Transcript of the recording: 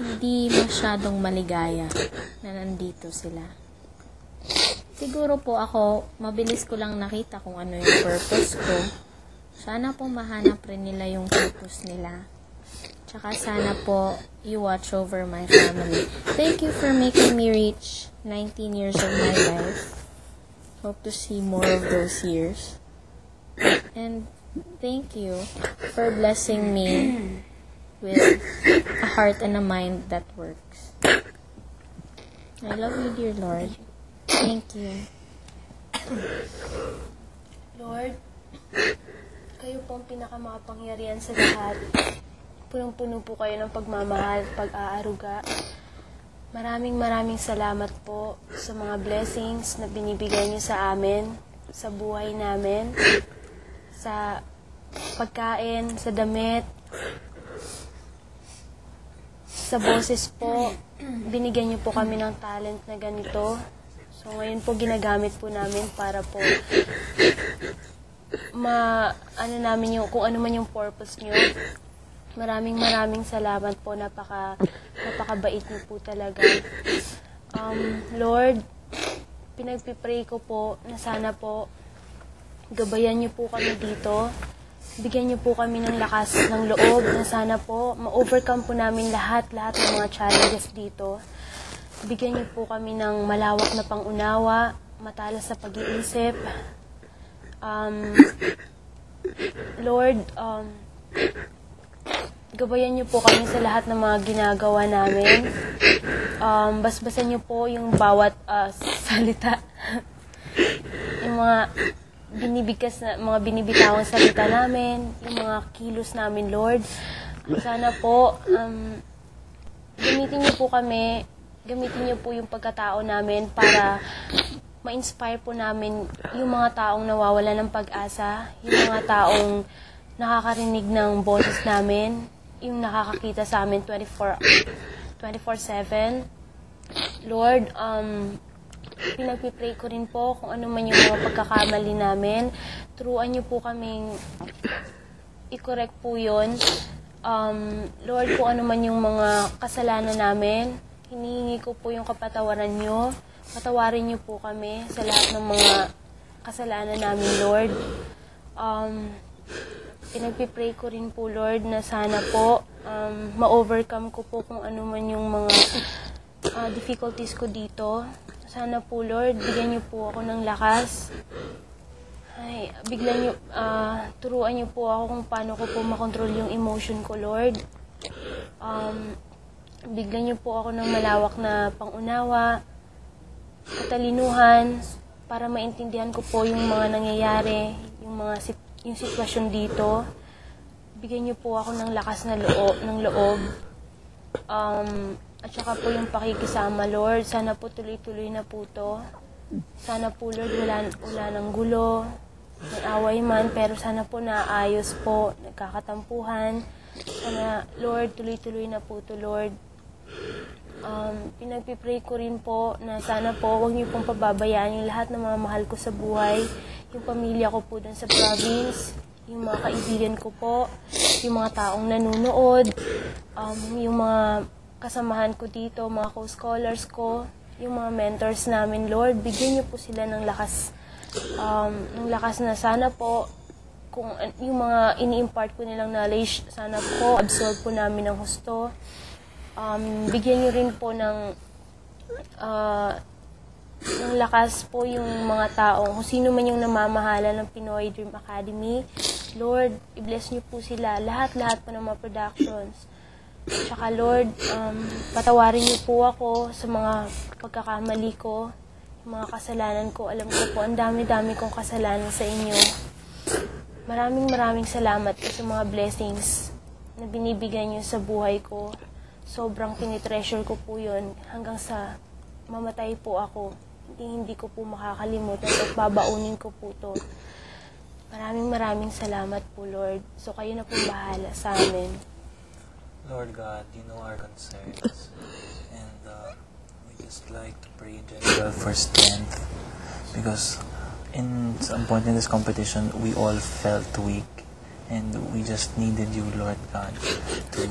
hindi masyadong maligaya na nandito sila. Siguro po ako, mabilis ko lang nakita kung ano yung purpose ko. Sana po mahanap rin nila yung purpose nila. Tsaka sana po you watch over my family. Thank you for making me reach 19 years of my life. Hope to see more of those years. And thank you for blessing me with a heart and a mind that works. I love you, dear Lord. Thank you. Lord, kayo po ang pinakamakapangyarihan sa lahat. Punong-puno po kayo ng pagmamahal, pag-aaruga. Maraming salamat po sa mga blessings na binibigay niyo sa amin, sa buhay namin, sa pagkain, sa damit, sa boses po. Binigyan niyo po kami ng talent na ganito. So ngayon po ginagamit po namin para po namin yung kung ano man yung purpose niyo. Maraming salamat po. Napakabait niyo po talaga. Lord, pinagpipray ko po na sana po gabayan niyo po kami dito. Bigyan niyo po kami ng lakas ng loob na sana po ma-overcome po namin lahat ng mga challenges dito. Bigyan niyo po kami ng malawak na pangunawa, matalas sa pag-iisip. Lord, gabayan niyo po kami sa lahat ng mga ginagawa namin. Basbasan niyo po yung bawat salita. Yung mga binibitawang salita namin, yung mga kilos namin, Lord. Sana po, gamitin niyo po yung pagkatao namin para ma-inspire po namin yung mga taong nawawala ng pag-asa, yung mga taong nakakarinig ng boses namin, yung nakakakita sa amin 24/7. Lord, pinagpipray ko rin po kung ano man yung mga pagkakamali namin. Turuan niyo po kaming i-correct po yun. Lord, kung ano man yung mga kasalanan namin, hinihingi ko po yung kapatawaran niyo. Patawarin niyo po kami sa lahat ng mga kasalanan namin, Lord. Pinagpipray ko rin po, Lord, na sana po ma-overcome ko po kung ano man yung mga difficulties ko dito. Sana po, Lord, bigyan niyo po ako ng lakas. Turuan niyo po ako kung paano ko po makontrol yung emotion ko, Lord. Bigyan niyo po ako ng malawak na pangunawa, katalinuhan, para maintindihan ko po yung mga nangyayari, yung sitwasyon dito. Bigyan niyo po ako ng lakas ng loob. At saka po yung pakikisama, Lord. Sana po tuloy-tuloy na po to. Sana po, Lord, wala ng gulo, may away man, pero sana po naayos po, nagkakatampuhan. Sana, Lord, tuloy-tuloy na po to, Lord. Pinagpipray ko rin po na sana po huwag niyo pong pababayaan yung lahat ng mga mahal ko sa buhay, yung pamilya ko po dun sa province, yung mga kaibigan ko po, yung mga taong nanonood, yung mga kasamahan ko dito, mga co-scholars ko, yung mga mentors namin, Lord, bigyan niyo po sila ng lakas na sana po, kung yung mga ini-impart ko nilang knowledge, sana po absorb po namin ng husto. Bigyan niyo rin po ng lakas po yung mga taong, kung sino man yung namamahala ng Pinoy Dream Academy, Lord, i-bless niyo po sila, lahat po ng mga productions. Tsaka, Lord, patawarin niyo po ako sa mga pagkakamali ko, yung mga kasalanan ko. Alam ko po, ang dami-dami kong kasalanan sa inyo. Maraming salamat po sa mga blessings na binibigay niyo sa buhay ko. Sobrang tinitreasure ko po yun hanggang sa mamatay po ako. Hindi ko po makakalimutan at babaunin ko po to. Maraming salamat po, Lord. So, kayo na po bahala sa amin. Lord God, you know our concerns, and we just like to pray in general for strength, because in some point in this competition, we all felt weak, and we just needed you, Lord God, to